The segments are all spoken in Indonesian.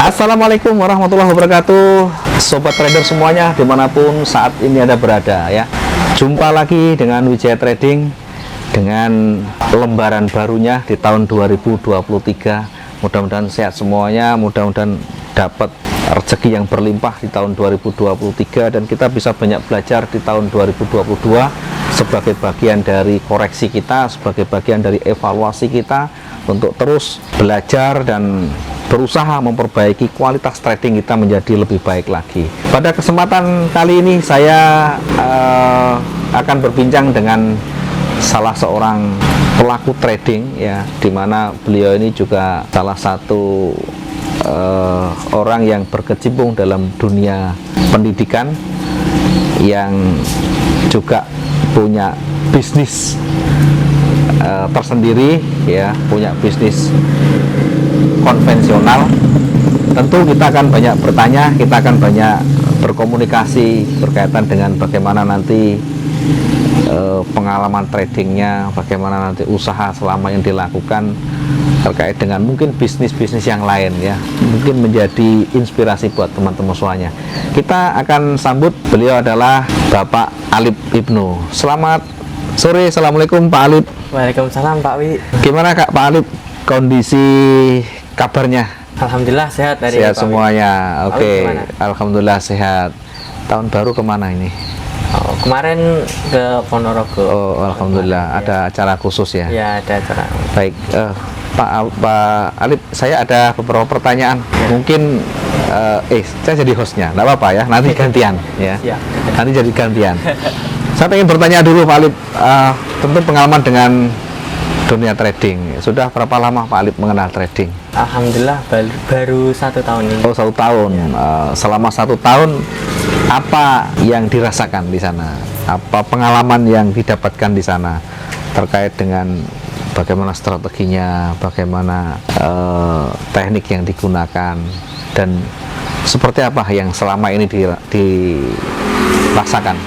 Assalamualaikum warahmatullahi wabarakatuh, sobat trader semuanya dimanapun saat ini Anda berada ya. Jumpa lagi dengan Wijaya Trading dengan lembaran barunya di tahun 2023. Mudah-mudahan sehat semuanya, mudah-mudahan dapat rezeki yang berlimpah di tahun 2023 dan kita bisa banyak belajar di tahun 2022 sebagai bagian dari koreksi kita, sebagai bagian dari evaluasi kita untuk terus belajar dan berusaha memperbaiki kualitas trading kita menjadi lebih baik lagi. Pada kesempatan kali ini saya akan berbincang dengan salah seorang pelaku trading ya, dimana beliau ini juga salah satu orang yang berkecimpung dalam dunia pendidikan, yang juga punya bisnis tersendiri ya, punya bisnis konvensional. Tentu kita akan banyak bertanya, kita akan banyak berkomunikasi berkaitan dengan bagaimana nanti pengalaman tradingnya, bagaimana nanti usaha selama yang dilakukan terkait dengan mungkin bisnis-bisnis yang lain ya, mungkin menjadi inspirasi buat teman-teman semuanya. Kita akan sambut, beliau adalah Bapak Alip Ibnu. Selamat sore, assalamualaikum Pak Alip. Waalaikumsalam Pak Wi. Gimana Pak Alip, kondisi kabarnya? Alhamdulillah sehat dari sehat Pak semuanya. Oke, gimana? alhamdulillah sehat. Tahun baru kemana ini? Oh, kemarin ke Ponorogo. Oh, alhamdulillah. Ada acara khusus ya? Ya, ada acara. Baik, Pak Alip, saya ada beberapa pertanyaan. Mungkin saya jadi hostnya, nggak apa-apa ya. Nanti gantian ya. Ya. Nanti jadi gantian. Saya ingin bertanya dulu Pak Alip, tentu pengalaman dengan dunia trading. Sudah berapa lama Pak Alip mengenal trading? Alhamdulillah baru 1 tahun ini. Oh, 1 tahun. Selama 1 tahun, apa yang dirasakan di sana? Apa pengalaman yang didapatkan di sana terkait dengan bagaimana strateginya, bagaimana teknik yang digunakan, dan seperti apa yang selama ini dirasakan?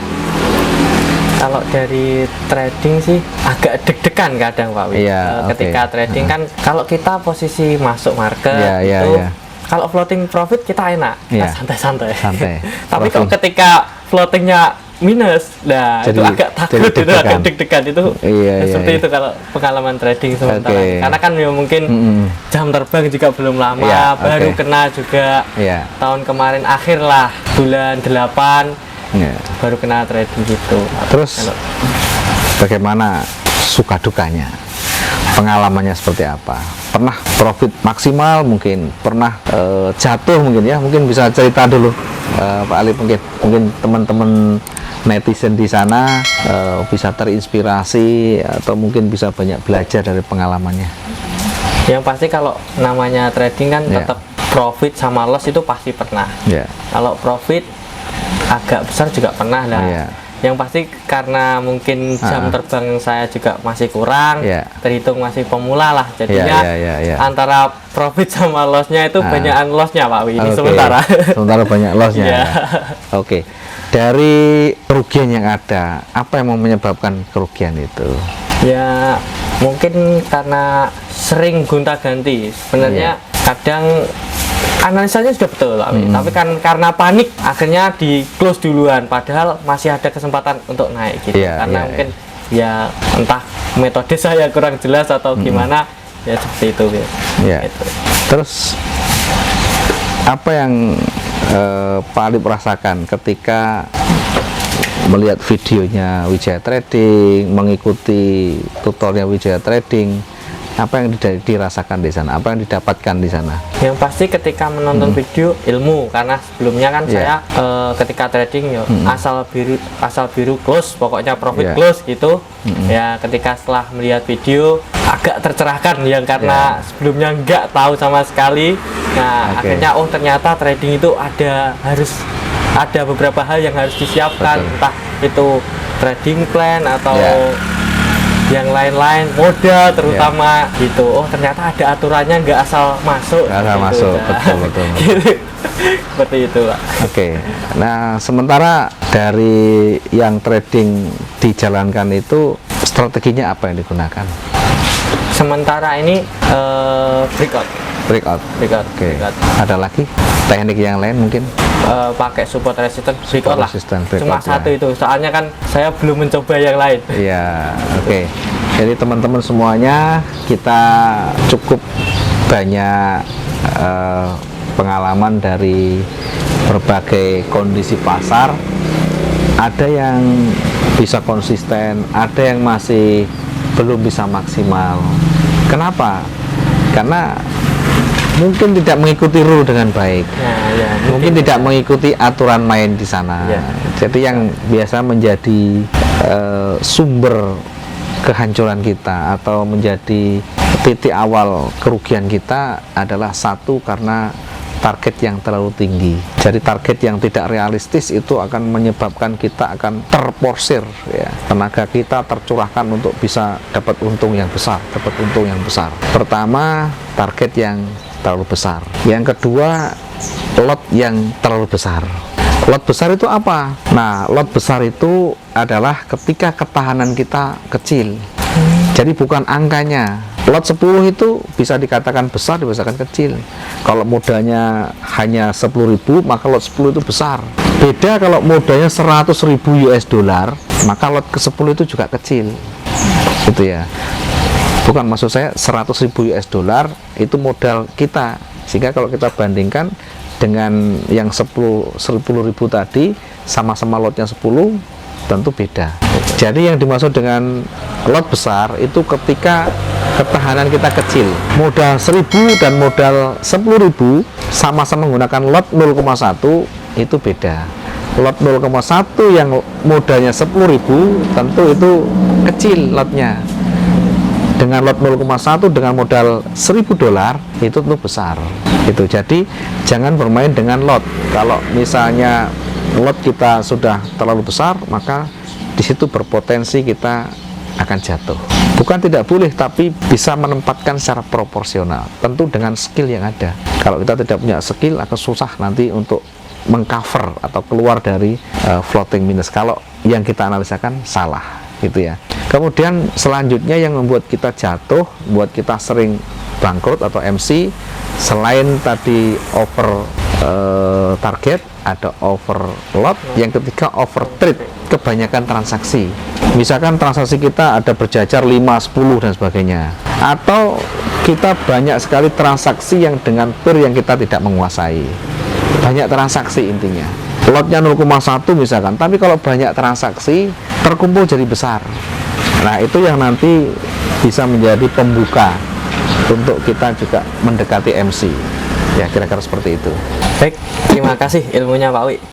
Kalau dari trading sih agak deg-degan kadang Pak Wi. Iya, ketika trading kan kalau kita posisi masuk market itu kalau floating profit kita enak, kita santai-santai. Tapi kalau ketika floatingnya minus, nah jadi, itu agak takut, itu agak deg-degan itu. Seperti itu kalau pengalaman trading sementara. Karena kan ya mungkin jam terbang juga belum lama, baru kena juga tahun kemarin akhir lah, bulan 8 baru kena trading gitu. Terus bagaimana suka dukanya? Pengalamannya seperti apa? Pernah profit maksimal, mungkin pernah jatuh mungkin ya, mungkin bisa cerita dulu Pak Alip, mungkin teman-teman netizen di sana bisa terinspirasi atau mungkin bisa banyak belajar dari pengalamannya. Yang pasti kalau namanya trading kan tetap profit sama loss itu pasti pernah. Kalau profit agak besar juga pernah lah. Yang pasti karena mungkin jam terbang saya juga masih kurang, terhitung masih pemula lah, jadinya antara profit sama lossnya itu banyakan lossnya Pak Wi. Ini sementara banyak lossnya. Oke. Dari kerugian yang ada, apa yang mau menyebabkan kerugian itu? Ya mungkin karena sering gonta-ganti. Sebenarnya kadang analisanya sudah betul tapi kan karena panik akhirnya di close duluan, padahal masih ada kesempatan untuk naik gitu. Karena mungkin ya entah metode saya kurang jelas atau gimana, ya seperti itu gitu. Terus apa yang Pak Alip rasakan ketika melihat videonya Wijaya Trading, mengikuti tutorial Wijaya Trading? Apa yang dirasakan di sana? Apa yang didapatkan di sana? Yang pasti ketika menonton video ilmu, karena sebelumnya kan saya ketika trading asal biru close, pokoknya profit close gitu. Ya ketika setelah melihat video agak tercerahkan yang karena sebelumnya nggak tahu sama sekali. Nah akhirnya ternyata trading itu harus ada beberapa hal yang harus disiapkan, entah itu trading plan atau yang lain-lain, modal terutama gitu. Ternyata ada aturannya, nggak asal masuk. Betul. Gitu. Seperti itu Pak. Nah sementara dari yang trading dijalankan itu strateginya apa yang digunakan? Sementara ini breakout. breakout. breakout, Oke. breakout. Ada lagi teknik yang lain mungkin? Pakai support resistance breakout lah. resistance Cuma breakout, satu ya. itu, soalnya kan saya belum mencoba yang lain. Iya, oke. Jadi teman-teman semuanya, kita cukup banyak pengalaman dari berbagai kondisi pasar. Ada yang bisa konsisten, ada yang masih belum bisa maksimal. Kenapa? Karena mungkin tidak mengikuti rule dengan baik. Nah, ya, Mungkin tidak mengikuti aturan main di sana. Ya. Jadi yang biasa menjadi sumber kehancuran kita atau menjadi titik awal kerugian kita adalah satu, karena target yang terlalu tinggi. Jadi target yang tidak realistis itu akan menyebabkan kita akan terporsir, ya. Tenaga kita tercurahkan untuk bisa dapat untung yang besar, Pertama, target yang terlalu besar. Yang kedua, lot yang terlalu besar. Lot besar itu apa? Nah, lot besar itu adalah ketika ketahanan kita kecil. Jadi bukan angkanya. Lot 10 itu bisa dikatakan besar, bisa dikatakan kecil. Kalau modalnya hanya 10.000, maka lot 10 itu besar. Beda kalau modalnya 100.000 US dollar, maka lot ke-10 itu juga kecil. Gitu ya. Bukan, maksud saya 100.000 US dollar itu modal kita. Sehingga kalau kita bandingkan dengan yang 10.000 tadi, sama-sama lotnya 10, tentu beda. Jadi yang dimaksud dengan lot besar itu ketika ketahanan kita kecil. Modal 1.000 dan modal 10.000 sama-sama menggunakan lot 0,1, itu beda. Lot 0,1 yang modalnya 10.000 tentu itu kecil lotnya. Dengan lot 0,1 dengan modal 1.000 dolar itu tentu besar. Itu. Jadi jangan bermain dengan lot. Kalau misalnya lot kita sudah terlalu besar, maka di situ berpotensi kita akan jatuh. Bukan tidak boleh, tapi bisa menempatkan secara proporsional, tentu dengan skill yang ada. Kalau kita tidak punya skill, akan susah nanti untuk mengcover atau keluar dari floating minus kalau yang kita analisakan salah, gitu ya. Kemudian selanjutnya yang membuat kita jatuh, membuat kita sering bangkrut atau MC, selain tadi over target, ada over lot, yang ketiga over trade, kebanyakan transaksi. Misalkan transaksi kita ada berjajar 5, 10 dan sebagainya, atau kita banyak sekali transaksi yang dengan pair yang kita tidak menguasai. Banyak transaksi intinya. Lotnya 0,1 misalkan, tapi kalau banyak transaksi terkumpul jadi besar. Nah, itu yang nanti bisa menjadi pembuka untuk kita juga mendekati MC. Ya, kira-kira seperti itu. Baik, terima kasih ilmunya Pak Wi.